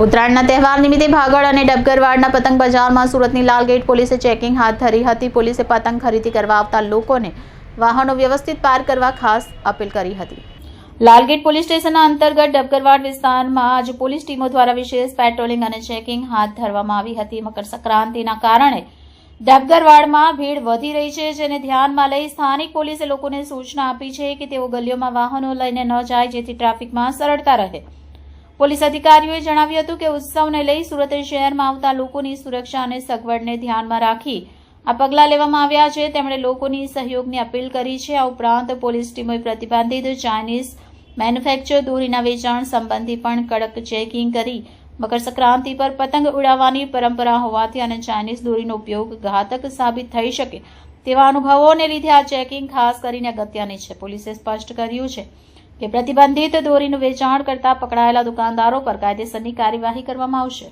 ઉત્તરાયણના તહેવાર નિમિત્તે ભાગળ અને ડબગરવાડના પતંગ બજારમાં સુરતની લાલગેટ પોલીસે ચેકિંગ હાથ ધરી હતી। પોલીસે પતંગ ખરીદી કરવા આવતા લોકોને વાહનો વ્યવસ્થિત પાર્ક કરવા ખાસ અપીલ કરી હતી। લાલગેટ પોલીસ સ્ટેશનના અંતર્ગત ડબગરવાડ વિસ્તારમાં આજે પોલીસ ટીમો દ્વારા વિશેષ પેટ્રોલિંગ અને ચેકિંગ હાથ ધરવામાં આવી હતી। મકર સંક્રાંતિના કારણે ડબગરવાડમાં ભીડ વધી રહી છે, જેને ધ્યાનમાં લઈ સ્થાનિક પોલીસે લોકોને સૂચના આપી છે કે તેઓ ગલીઓમાં વાહનો લઈને ન જાય, જેથી ટ્રાફિકમાં સરળતા રહે। પોલીસ અધિકારીઓએ જણાવ્યું હતું કે ઉત્સવને લઈ સુરત શહેરમાં આવતા લોકોની સુરક્ષા અને સગવડને ધ્યાનમાં રાખી આ પગલાં લેવામાં આવ્યા છે। તેમણે લોકોની સહયોગની અપીલ કરી છે। આ ઉપરાંત પોલીસ ટીમોએ પ્રતિબંધિત ચાઇનીઝ મેન્યુફેક્ચર દોરીના વેચાણ સંબંધી પણ કડક ચેકિંગ કરી। મકર સંક્રાંતિ પર પતંગ ઉડાવવાની પરંપરા હોવાથી અને ચાઇનીઝ દોરીનો ઉપયોગ ઘાતક સાબિત થઈ શકે તેવા અનુભવોને લીધે આ ચેકિંગ ખાસ કરીને અગત્યની છે। પોલીસે સ્પષ્ટ કર્યું છે કે પ્રતિબંધિત દોરીનું વેચાણ કરતા પકડાયેલા દુકાનદારો પર કાયદેસરની કાર્યવાહી કરવામાં આવશે।